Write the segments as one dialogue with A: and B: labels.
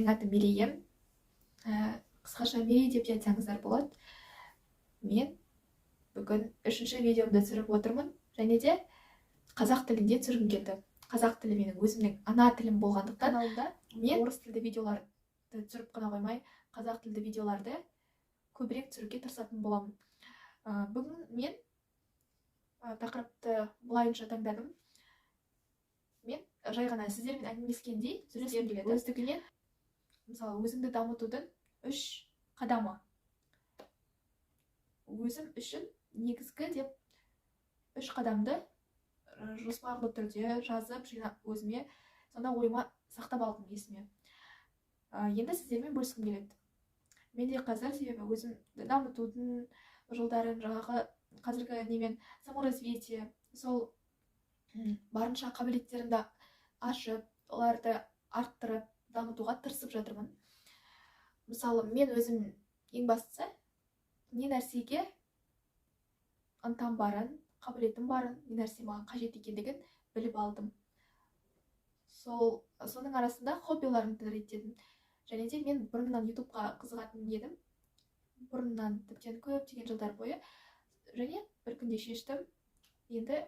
A: Менің атым Мерейім. Қысқаша Мерей деп жатсаңыздар болады. Мен бүгін 3-ші видеомды түсіріп отырмын, және де қазақ тілінде түсіргім келді. Қазақ тілі менің өзімнің ана тілім болғандықтан, мен орыс тілді видеоларды түсіріп қана қоймай, қазақ тілді видеоларды көбірек түсіруге тырысатын боламын. Бүгін мен тақырыпты былайынша таңдадым. Мен жай ғана сіздермен әңгімелескендей сөйлескім келеді. Өздігінен, мысалы, өзіңді дамытудың 3 қадамы. Өзім үшін негізгі деп 3 қадамды жоспарлы түрде жазып, жинап өзіме, сонда ойыма сақтап алдым есіме. Енді сіздермен бөліскім келеді. Менде қазір себебі өзімді дамытудың жолдарын, жаңағы қазіргі немен саморазвитие, сол барынша қабілеттерімді ашып, оларды арттырып, дамытуға тырысып жатырмын. Мысалы, мен өзім ең бастысы не нәрсеге ынтам барын, қабілетім барын, не нәрсе маған қажет екендігін біліп алдым. Соның арасында хоббиларымды реттедім. Және де мен бұрыннан ютубқа қызығатын едім. Бұрыннан тіптен көптеген жылдар бойы. Және бір күнде шештім. Енді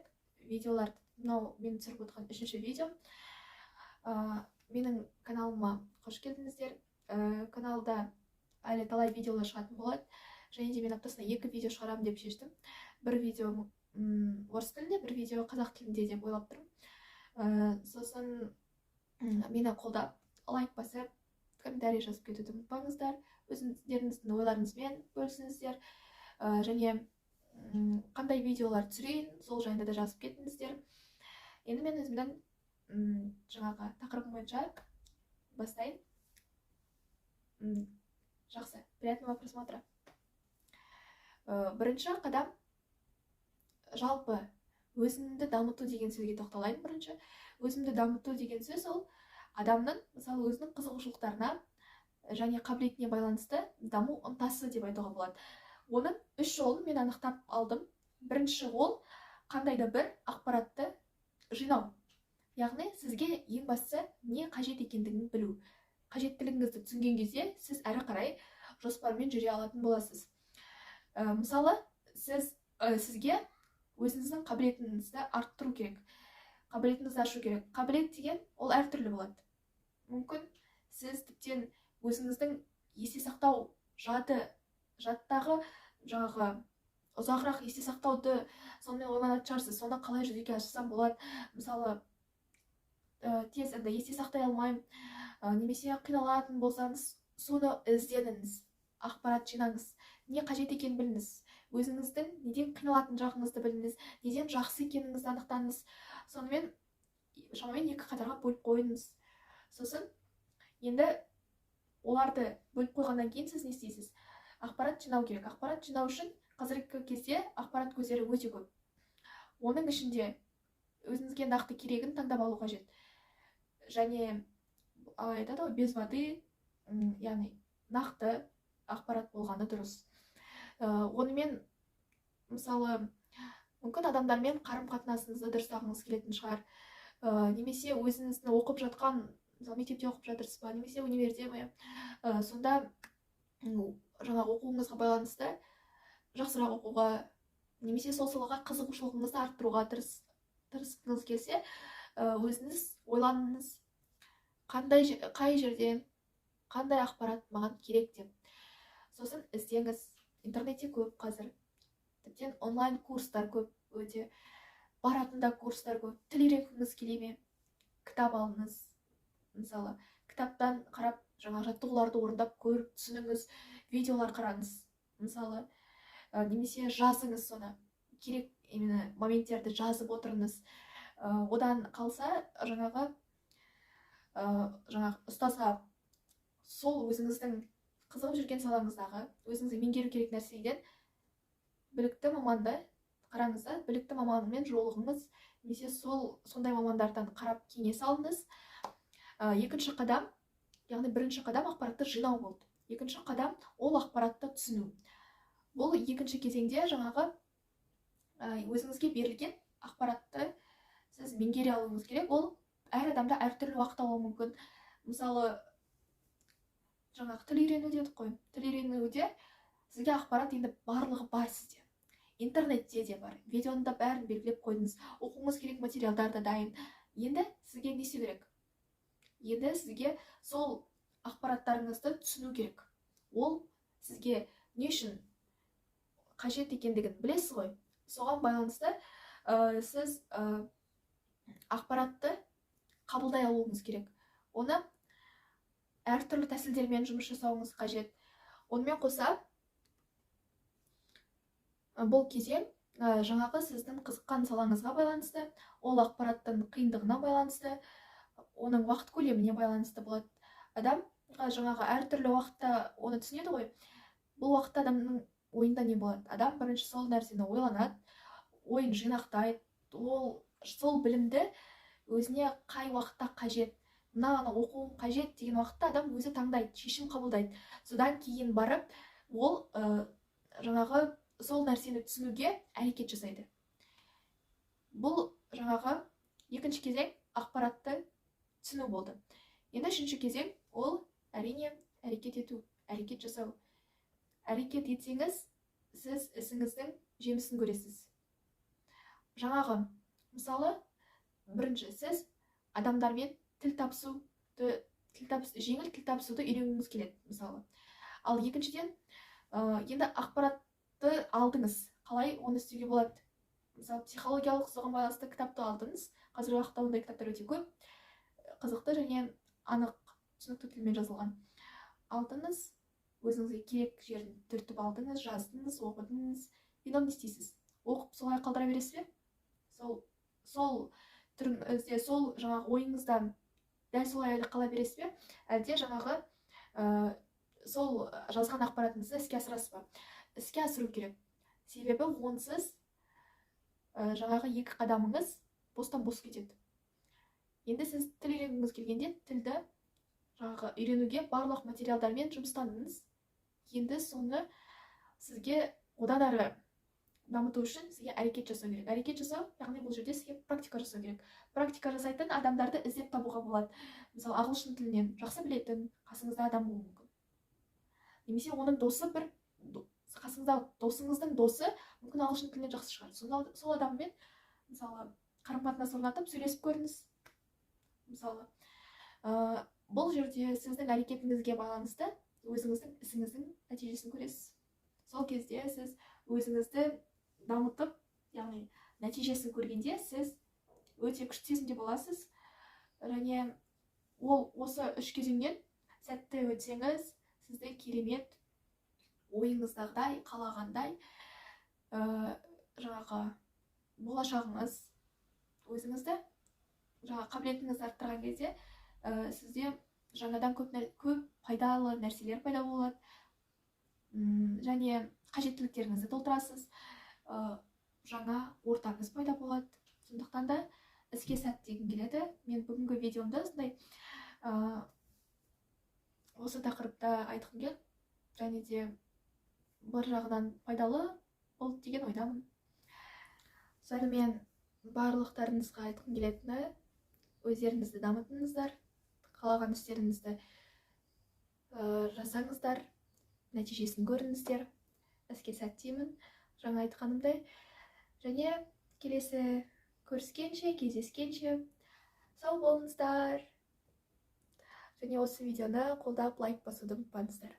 A: видеоларды, мынау мен түсіріп отырған 3-ші видео. Менің каналыма қош келдіңіздер. Каналда әлі талай видеолар шығатын болады. Және де мен аптасына 2 видео шығарамын деп шештім. Бір видео орыс тілінде, бір видео қазақ тілінде деп ойлап тұрмын. Сосын мені қолдап, лайк басып, комментарий жазып кетуді ұмытпаңыздар. Өздеріңіздің ойларыңызбен бөлісіңіздер. Және қандай видеолар түсірейін, сол жайында да жазып кетіңіздер. Енді мен өзімдің жаңағы тақырыбым бойынша бастайын. Жақсы, приятного просмотра. Бірінші қадам, жалпы өзімді дамыту деген сөзге тоқталайын. Бірінші, өзімді дамыту деген сөз ол адамның, мысалы, өзінің қызығушылықтарына және қабілетіне байланысты даму ынтасы деп айтуға болады. Оның 3 жолын мен анықтап алдым. Бірінші ол қандай да бір ақпаратты жинау. Яғни сізге ең бастысы не қажет екендігін білу. Қажеттілігіңізді түсінген кезде сіз әрі қарай жоспармен жүре алатын боласыз. Мысалы, сізге өзіңіздің қабілетіңізді арттыру керек. Қабілетіңізді ашу керек. Қабілет деген ол әртүрлі болады. Мүмкін сіз тіптен өзіңіздің есте сақтау жаттағы жаңағы ұзағырақ есте сақтауды сонымен ойланатын шығарсыз. Соны қалай жүзеге асырсам болады. Мысалы, тез есте сақтай алмаймын, немесе қиналатын болсаңыз, соны ізденіңіз, ақпарат жинаңыз, не қажет екенін біліңіз, өзіңіздің неден қиналатын жағыңызды біліңіз, неден жақсы екеніңізді анықтаңыз. Сонымен шамамен 2 қатарға бөліп қойыңыз. Сосын енді оларды бөліп қойғаннан кейін сіз не істейсіз? Ақпарат жинау керек. Ақпарат жинау үшін қазіргі кезде ақпарат көздері өте көп. Оның ішінде өзіңізге нақты керегін таңдап алу қажет. Және айтады ғой, без воды, яғни нақты ақпарат болғаны дұрыс. Онымен, мысалы, мүмкін адамдармен қарым-қатынасыңызды дұрыстағыңыз келетін шығар. Немесе өзіңіздің оқып жатқан, мысалы, мектепте оқып жатырсыз ба, немесе универде ме, сонда жаңағы оқуыңызға байланысты жақсырақ оқуға, немесе сол салаға қызығушылығыңызды арттыруға тырысқыңыз келсе, өзіңіз ойланыңыз, қай жерден қандай ақпарат маған керек деп. Сосын іздеңіз. Интернетте көп қазір. Тіптен онлайн курстар көп, өте баратында курстар көп. Тіл үйренгіңіз келе ме? Кітап алыңыз. Мысалы, кітаптан қарап, жаңа жаттығуларды орындап көріп түсініңіз, видеолар қараңыз. Мысалы, немесе жазыңыз соны. Керек моменттерді жазып отырыңыз. Одан қалса, жаңағы ұстазға сол өзіңіздің қызығып жүрген салаңыздағы, өзіңізге меңгеру керек нәрседен білікті маманды қараңыз да, білікті маманмен жолығыңыз, немесе сондай мамандардан қарап кеңес алыңыз. Екінші қадам, яғни бірінші қадам ақпаратты жинау болды. Екінші қадам ол ақпаратты түсіну. Бұл екінші кезеңде жаңағы өзіңізге берілген ақпаратты сіз меңгере алуыңыз керек. Ол әр адамда әртүрлі уақыт алуы мүмкін. Мысалы, жаңағы тіл үйрену дедік қой. Тіл үйренуде сізге ақпарат енді барлығы бар сізде. Интернетте де бар. Видеоны да бәрін белгілеп қойдыңыз. Оқуыңыз керек материалдар да дайын. Енді сізге не істеу керек? Енді сізге сол ақпараттарыңызды түсіну керек. Ол сізге не үшін қажет екендігін білесіз ғой. Соған байланысты сіз ақпаратты қабылдай алуыңыз керек. Оны әртүрлі тәсілдермен жұмыс жасауыңыз қажет. Онымен қоса, бұл кезең жаңағы сіздің қызыққан салаңызға байланысты, ол ақпараттың қиындығына байланысты, оның уақыт көлеміне байланысты болады. Адам жаңағы әртүрлі уақытта оны түсінеді ғой. Бұл уақытта адамның ойында не болады? Адам бірінші сол нәрсені ойланады, ойын жинақтайды, ол сол білімді өзіне қай уақытта қажет, мынаны оқуым қажет деген уақытта адам өзі таңдайды, шешім қабылдайды. Содан кейін барып, ол жаңағы сол нәрсені түсінуге әрекет жасайды. Бұл жаңағы екінші кезең ақпаратты түсіну болды. Енді үшінші кезең ол әрине әрекет ету, әрекет жасау. Әрекет етсеңіз, сіз ісіңіздің жемісін көресіз. Жаңағы, мысалы, бірінші сіз адамдармен жеңіл тіл табысуды үйренгіңіз келеді, мысалы. Ал екіншіден, енді ақпаратты алдыңыз, қалай оны істеуге болады? Мысалы, психологиялық соған байланысты кітапты алдыңыз. Қазіргі уақытта ондай кітаптар өте көп, қызықты және анық, түсінікті тілмен жазылған. Алдыңыз, өзіңізге керек жерін түртіп алдыңыз, жаздыңыз, оқыдыңыз. Енді не істейсіз? Оқып солай қалдыра бересіз бе? Сол жаңағы ойыңыздан дәл солай әлі қала бересіз бе? Әлде жаңағы сол жазған ақпаратыңызды іске асырасыз ба? Іске асыру керек. Себебі онсыз жаңағы екі қадамыңыз бостан бос кетеді. Енді сіз тіл үйренгіңіз келгенде тілді жаңағы үйренуге барлық материалдармен жұмыстандыңыз. Енді соны сізге одан әрі дамыту үшін сізге әрекет жасау керек. Әрекет жасау, яғни бұл жерде сізге практика жасау керек. Практика жасайтын адамдарды іздеп табуға болады. Мысалы, ағылшын тілінен жақсы білетін қасыңызда адам болуы мүмкін. Немесе оның досы қасыңызда досыңыздың досы мүмкін ағылшын тілінен жақсы шығар. Сол адаммен, мысалы, қарым-қатынас орнатып сөйлесіп көріңіз. Мысалы, бұл жерде сіздің әрекетіңізге байланысты өзіңіздің ісіңіздің нәтижесін көресіз. Сол кезде сіз өзіңізді дамытып, яғни нәтижесін көргенде сіз өте күшті сезімде боласыз. Және осы үш кезеңнен сәтті өтсеңіз, сізді керемет ойыңыздағыдай, қалағандай жаңағы болашағыңыз, өзіңізді жаңағы қабілетіңізді арттырған кезде сізде жаңадан көп пайдалы нәрселер пайда болады. Және қажеттіліктеріңізді толтырасыз, жаңа ортаңыз пайда болады. Сондықтан да іске сәт дегім келеді. Мен бүгінгі видеомда осы тақырыпта айтқым келді. Және де бір жағынан пайдалы болды деген ойдамын. Сонымен барлықтарыңызға айтқым келетіні, өздеріңізді дамытыңыздар, қалаған істеріңізді жасаңыздар, нәтижесін көріңіздер. Іске сәт деймін, жаңа айтқанымдай. Және келесі көріскенше, кездескенше сау болыңыздар. Және осы видеоны қолдап лайк басуды ұмытпаңыздар.